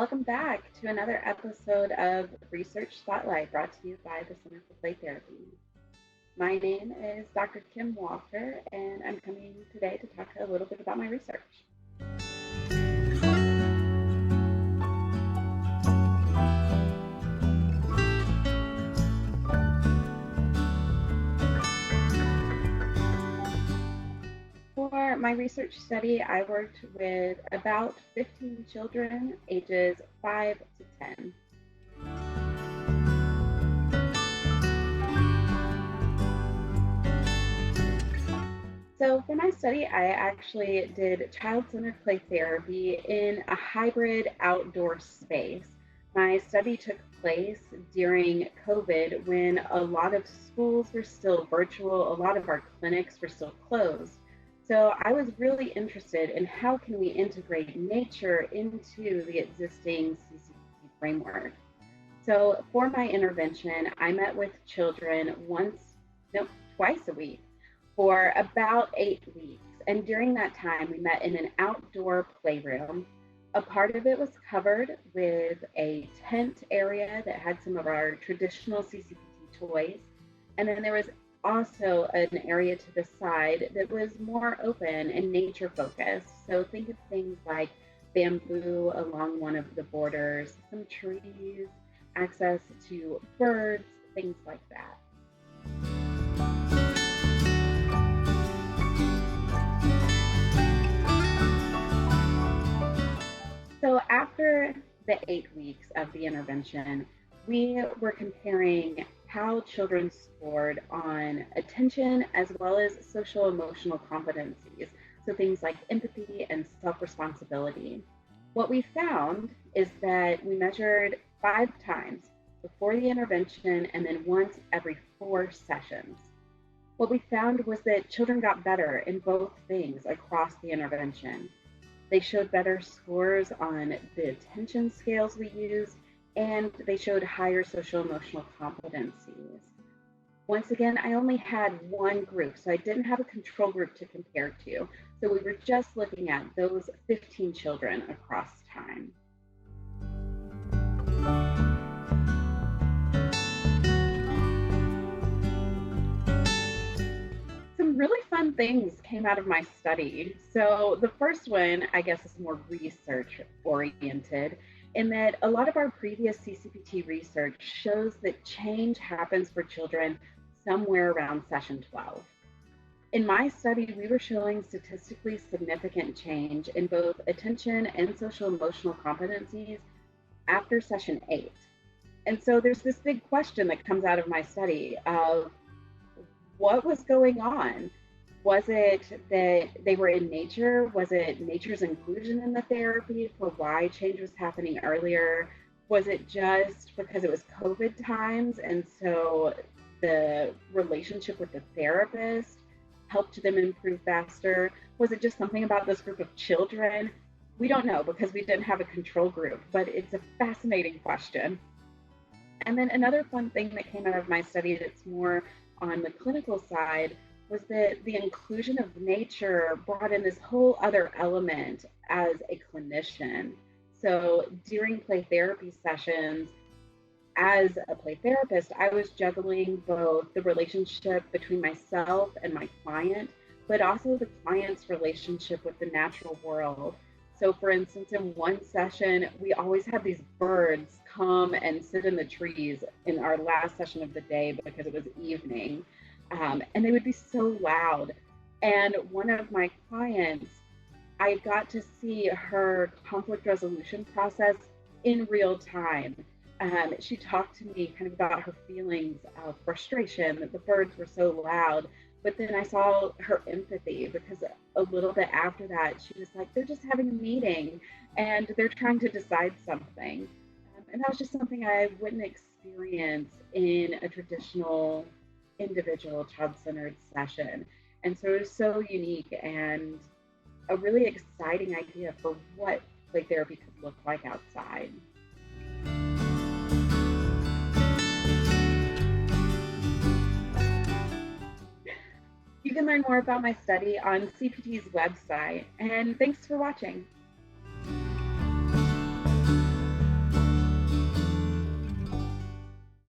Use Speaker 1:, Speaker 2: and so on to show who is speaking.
Speaker 1: Welcome back to another episode of Research Spotlight brought to you by the Center for Play Therapy. My name is Dr. Kim Walker, and I'm coming today to talk a little bit about my research. For my research study, I worked with about 15 children ages 5 to 10. So for my study, I actually did child-centered play therapy in a hybrid outdoor space. My study took place during COVID when a lot of schools were still virtual, a lot of our clinics were still closed. So I was really interested in how can we integrate nature into the existing CCPT framework. So for my intervention, I met with children twice a week for about 8 weeks. And during that time, we met in an outdoor playroom. A part of it was covered with a tent area that had some of our traditional CCPT toys. And then there was also an area to the side that was more open and nature focused. So think of things like bamboo along one of the borders, some trees, access to birds, things like that. So after the 8 weeks of the intervention, we were comparing how children scored on attention as well as social emotional competencies. So things like empathy and self-responsibility. What we found is that we measured 5 times before the intervention and then once every 4 sessions. What we found was that children got better in both things across the intervention. They showed better scores on the attention scales we used, and they showed higher social emotional competencies. Once again, I only had one group, so I didn't have a control group to compare to. So we were just looking at those 15 children across time. Some really fun things came out of my study. So the first one, I guess, is more research oriented in that a lot of our previous CCPT research shows that change happens for children somewhere around session 12. In my study, we were showing statistically significant change in both attention and social emotional competencies after session 8. And so there's this big question that comes out of my study of what was going on? Was it that they were in nature? Was it nature's inclusion in the therapy for why change was happening earlier? Was it just because it was COVID times and so the relationship with the therapist helped them improve faster? Was it just something about this group of children? We don't know because we didn't have a control group, but it's a fascinating question. And then another fun thing that came out of my study that's more on the clinical side was that the inclusion of nature brought in this whole other element as a clinician. So during play therapy sessions, as a play therapist, I was juggling both the relationship between myself and my client, but also the client's relationship with the natural world. So, for instance, in one session, we always had these birds come and sit in the trees in our last session of the day because it was evening. And they would be so loud. And one of my clients, I got to see her conflict resolution process in real time. She talked to me kind of about her feelings of frustration that the birds were so loud. But then I saw her empathy because a little bit after that, she was like, they're just having a meeting and they're trying to decide something. And that was just something I wouldn't experience in a traditional individual child-centered session. And so it was so unique and a really exciting idea for what play therapy could look like outside. You can learn more about my study on CPT's website, and thanks for watching.